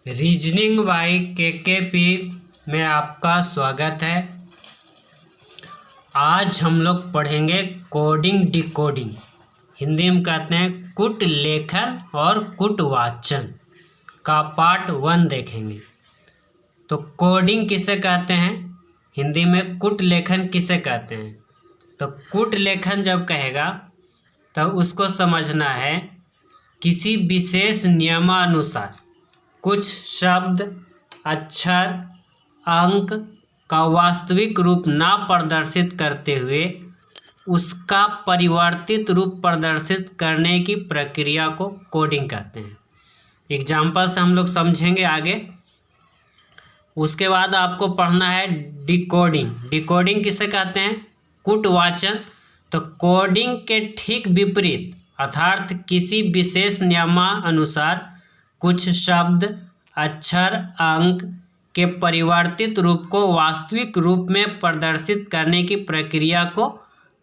Reasoning bye केकेपी में आपका स्वागत है। आज हम लोग पढ़ेंगे कोडिंग डिकोडिंग, हिंदी में कहते हैं कुट लेखन और कुट वाचन का पार्ट 1 देखेंगे। तो कोडिंग किसे कहते हैं, हिंदी में कुट लेखन किसे कहते हैं। तो कुट लेखन जब कहेगा तो उसको समझना है किसी विशेष नियमानुसार कुछ शब्द, अक्षर, अंक का वास्तविक रूप ना प्रदर्शित करते हुए उसका परिवर्तित रूप प्रदर्शित करने की प्रक्रिया को कोडिंग कहते हैं। एग्जाम्पल से हम लोग समझेंगे आगे। उसके बाद आपको पढ़ना है डिकोडिंग। डिकोडिंग किसे कहते हैं, कूटवाचन। तो कोडिंग के ठीक विपरीत अर्थात किसी विशेष नियमानुसार कुछ शब्द, अक्षर, अंक के परिवर्तित रूप को वास्तविक रूप में प्रदर्शित करने की प्रक्रिया को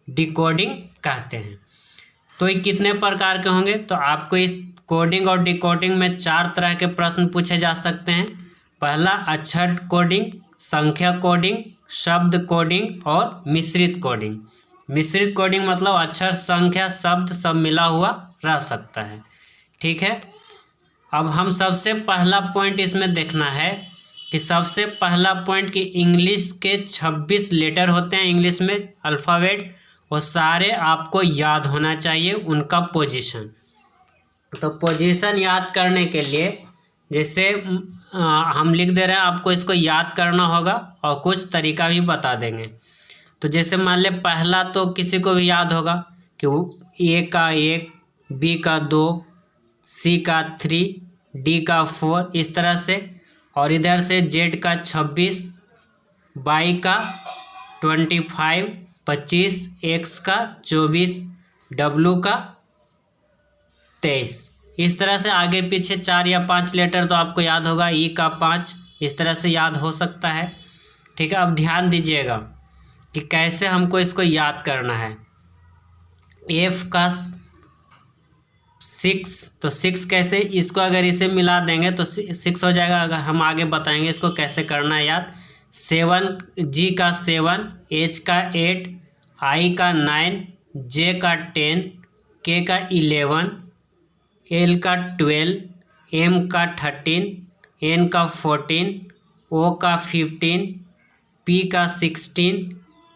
डिकोडिंग कहते हैं। तो ये कितने प्रकार के होंगे, तो आपको इस कोडिंग और डिकोडिंग में 4 तरह के प्रश्न पूछे जा सकते हैं। पहला अक्षर कोडिंग, संख्या कोडिंग, शब्द कोडिंग और मिश्रित कोडिंग। मिश्रित कोडिंग मतलब अक्षर, संख्या, शब्द सब मिला हुआ रह सकता है। ठीक है। अब हम सबसे पहला पॉइंट इसमें देखना है कि सबसे पहला पॉइंट कि इंग्लिश के 26 लेटर होते हैं इंग्लिश में अल्फ़ाबेट, वो सारे आपको याद होना चाहिए उनका पोजीशन। तो पोजीशन याद करने के लिए जैसे हम लिख दे रहे हैं, आपको इसको याद करना होगा और कुछ तरीका भी बता देंगे। तो जैसे मान ले पहला तो किसी को भी याद होगा कि ए का 1, बी का 2, सी का 3, डी का 4, इस तरह से। और इधर से जेड का 26, वाई का 25, 25, एक्स का 24, डब्लू का 23। इस तरह से आगे पीछे 4 या 5 लेटर तो आपको याद होगा। ई का 5, इस तरह से याद हो सकता है। ठीक है। अब ध्यान दीजिएगा कि कैसे हमको इसको याद करना है। एफ का 6, तो 6 कैसे, इसको अगर इसे मिला देंगे तो 6 हो जाएगा। अगर हम आगे बताएंगे इसको कैसे करना है याद। 7, जी का 7, एच का 8, आई का 9, जे का 10, के का 11, एल का 12, एम का 13, एन का 14, ओ का 15, पी का 16,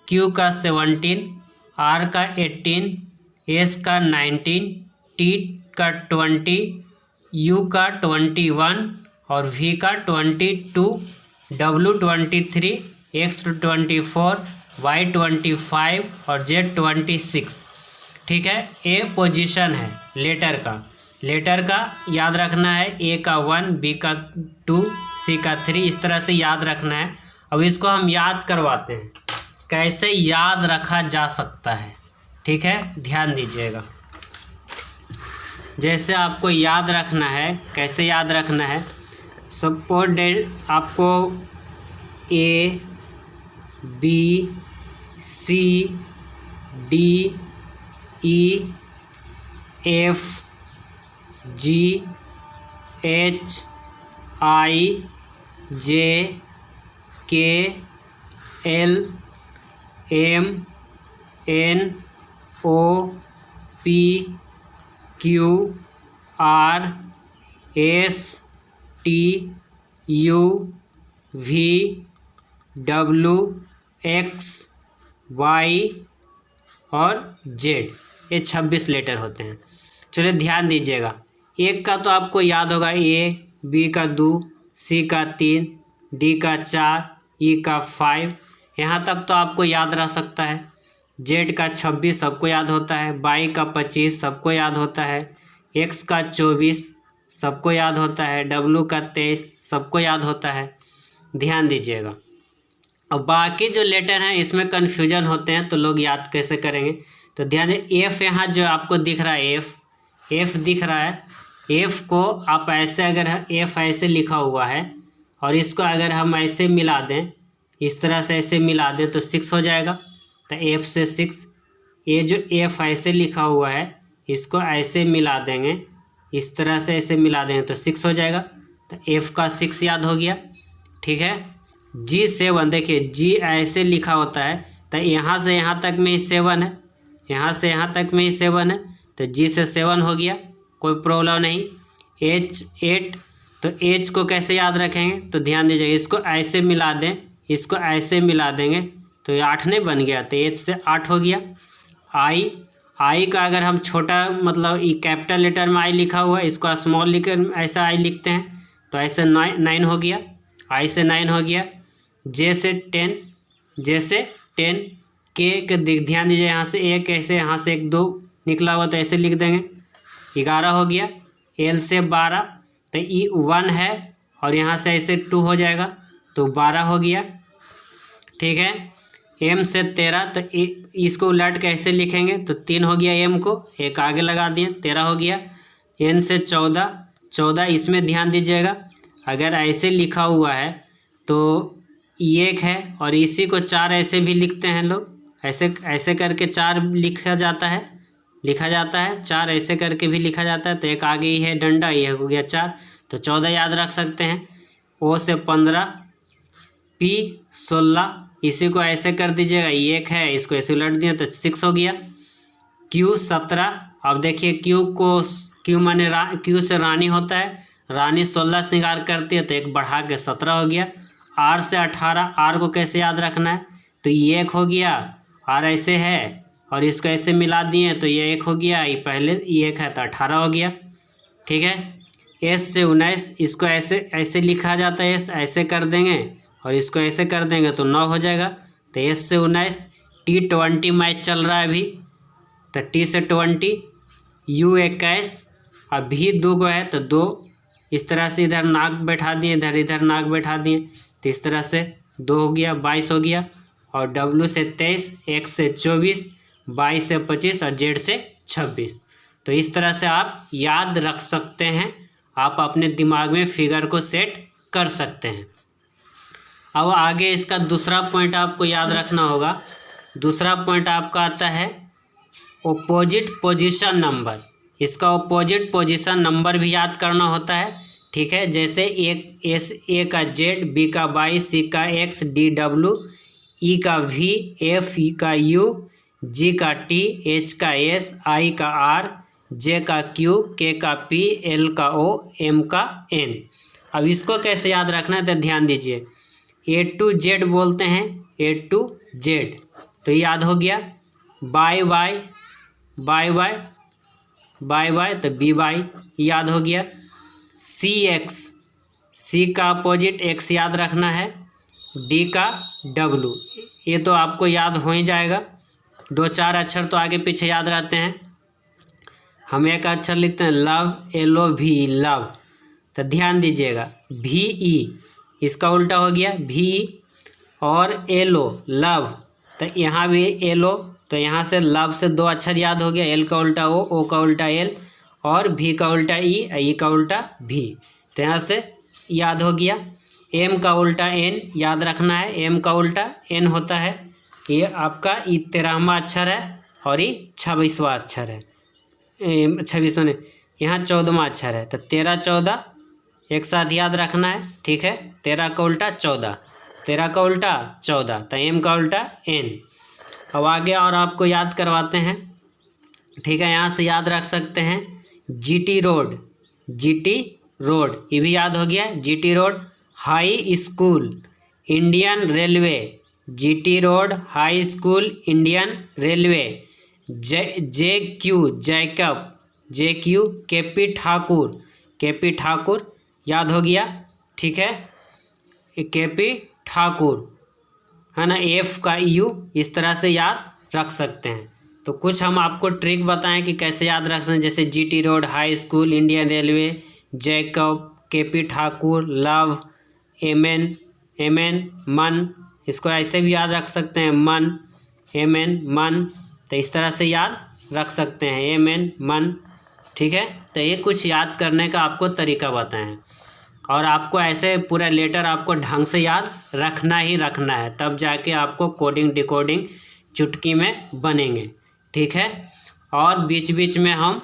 क्यू का 17, आर का 18, एस का 19, टी का 20, यू का 21 और वी का 22, डब्लू 23, एक्स 24, वाई 25 और जेड 26। ठीक है। ए पोजीशन है लेटर का याद रखना है। ए का 1, बी का 2, सी का 3, इस तरह से याद रखना है। अब इसको हम याद करवाते हैं कैसे याद रखा जा सकता है। ठीक है, ध्यान दीजिएगा। जैसे आपको याद रखना है, कैसे याद रखना है। सपोज आपको A, B, C, D, E, F, G, H, I, J, K, L, M, N, O, P, Q, R, S, T, U, V, W, X, Y और जेड। ये 26 लेटर होते हैं। चलिए ध्यान दीजिएगा। एक का तो आपको याद होगा, ए, बी का 2, सी का 3, डी का 4, ई का 5, यहाँ तक तो आपको याद रह सकता है। जेड का 26 सबको याद होता है, वाई का 25 सबको याद होता है, एक्स का 24 सबको याद होता है, डब्लू का 23 सबको याद होता है। ध्यान दीजिएगा। अब बाकी जो लेटर हैं इसमें कन्फ्यूजन होते हैं, तो लोग याद कैसे करेंगे। तो ध्यान दें, एफ यहाँ जो आपको दिख रहा है, एफ दिख रहा है। एफ को आप ऐसे, अगर एफ ऐसे लिखा हुआ है और इसको अगर हम ऐसे मिला दें, इस तरह से ऐसे मिला दें तो 6 हो जाएगा। तो एफ से 6। ये जो एफ ऐसे लिखा हुआ है इसको ऐसे मिला देंगे, इस तरह से ऐसे मिला देंगे तो 6 हो जाएगा। तो F का 6 याद हो गया, ठीक है। G7 देखिए G ऐसे लिखा होता है, तो यहाँ से यहाँ तक में ही 7 है, यहाँ से यहाँ तक में ही 7 है, तो G से 7 हो गया, कोई प्रॉब्लम नहीं। H 8, तो H को कैसे याद रखेंगे, तो ध्यान दीजिएगा, इसको ऐसे मिला दें, इसको ऐसे मिला देंगे तो ये 8 नहीं बन गया, तो H से 8 हो गया। I का अगर हम छोटा मतलब ये कैपिटल लेटर में I लिखा हुआ है, इसको स्मॉल लिखकर ऐसा I लिखते हैं, तो ऐसे 9 हो गया, I से 9 हो गया। J से 10, K ध्यान दीजिए, यहाँ से 1 ऐसे, यहाँ से 1 2 निकला हुआ, तो ऐसे लिख देंगे, 11 हो गया। L से 12, तो E 1 है और यहाँ से ऐसे 2 हो जाएगा, तो 12 हो गया, ठीक है। M से 13, तो इसको उलट कैसे लिखेंगे, तो 3 हो गया, M को 1 आगे लगा दिए, 13 हो गया। N से 14, इसमें ध्यान दीजिएगा, अगर ऐसे लिखा हुआ है तो 1 है, और इसी को 4 ऐसे भी लिखते हैं लोग, ऐसे करके 4 लिखा जाता है, 4 ऐसे करके भी लिखा जाता है, तो 1 आगे ही है डंडा, ये हो गया 4, तो 14 याद रख सकते हैं। O से 15, P 16, इसी को ऐसे कर दीजिएगा, 1 है, इसको ऐसे उलट दिया तो 6 हो गया। Q 17, अब देखिए Q माने Q से रानी होता है, रानी 16 श्रृंगार करती है, तो 1 बढ़ा के 17 हो गया। R से 18, R को कैसे याद रखना है, तो ये 1 हो गया, R ऐसे है और इसको ऐसे मिला दिए तो ये 1 हो गया, ये पहले ये 1 है तो 18 हो गया, ठीक है। S से 19, इसको ऐसे लिखा जाता है, ऐसे कर देंगे और इसको ऐसे कर देंगे तो 9 हो जाएगा, तो S से 19। T 20 मैच चल रहा है अभी, तो T से 20, U 21, अब भी 2 को है तो 2, इस तरह से इधर नाक बैठा दिए, इधर नाक बैठा दिए, तो इस तरह से 2 हो गया, 22 हो गया। और W से 23, X से 24, Y से 25 और Z से 26। तो इस तरह से आप याद रख सकते हैं, आप अपने दिमाग में फिगर को सेट कर सकते हैं। अब आगे इसका दूसरा पॉइंट आपको याद रखना होगा। दूसरा पॉइंट आपका आता है ऑपोजिट पोजीशन नंबर। इसका ऑपोजिट पोजीशन नंबर भी याद करना होता है, ठीक है। जैसे A का Z, B का Y, C का X, D W, E का V, F का U, G का T, H का S, I का R, J का Q, K का P, L का O, M का N। अब इसको कैसे याद रखना है तो ध्यान दीजिए, A to Z बोलते हैं, A to Z, तो याद हो गया। बाय तो BY याद हो गया। CX, C का अपोजिट X याद रखना है। D का W, ये तो आपको याद हो ही जाएगा, 2-4 अक्षर तो आगे पीछे याद रहते हैं। हम एक अक्षर लिखते हैं लव, LOV लव, तो ध्यान दीजिएगा। VE, इसका उल्टा हो गया VE, और LO लव, तो यहाँ भी LO, तो यहाँ से लव से 2 अक्षर याद हो गया, L का उल्टा O का उल्टा L, और V का उल्टा E का उल्टा V, तो यहाँ से याद हो गया। M का उल्टा N याद रखना है, M का उल्टा N होता है, ये आपका 13वां अक्षर है और ये 26वां अक्षर है, 26वां नहीं, यहाँ 14वां अक्षर है, तो 13-14 एक साथ याद रखना है, ठीक है। 13 का उल्टा 14, 13 का उल्टा 14, तो M का उल्टा N। अब आगे और आपको याद करवाते हैं, ठीक है। यहाँ से याद रख सकते हैं GT रोड, ये भी याद हो गया। GT road high school Indian railway, GT road high school Indian railway. JQ Jacob, JQ KP Thakur याद हो गया, ठीक है, KP ठाकुर है ना। F का U, इस तरह से याद रख सकते हैं। तो कुछ हम आपको ट्रिक बताएं कि कैसे याद रख सकते हैं, जैसे GT road high school Indian railway, Jacob, KP Thakur, love, MN मन, इसको ऐसे भी याद रख सकते हैं, मन, MN मन, तो इस तरह से याद रख सकते हैं, MN मन, ठीक है। तो ये कुछ याद करने का आपको तरीका बताएं हैं, और आपको ऐसे पूरा लेटर आपको ढंग से याद रखना ही रखना है, तब जाके आपको कोडिंग डिकोडिंग चुटकी में बनेंगे, ठीक है। और बीच बीच में हम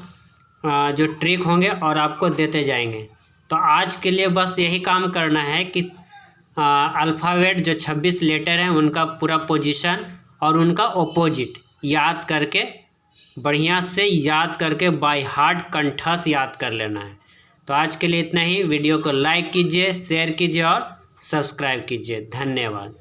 जो ट्रिक होंगे और आपको देते जाएंगे। तो आज के लिए बस यही काम करना है कि अल्फ़ाबेट जो 26 लेटर हैं उनका पूरा पोजीशन और उनका ओपोजिट याद करके, बढ़िया से याद करके बाय हार्ट कंठस्थ याद कर लेना है। तो आज के लिए इतना ही। वीडियो को लाइक कीजिए, शेयर कीजिए और सब्सक्राइब कीजिए। धन्यवाद।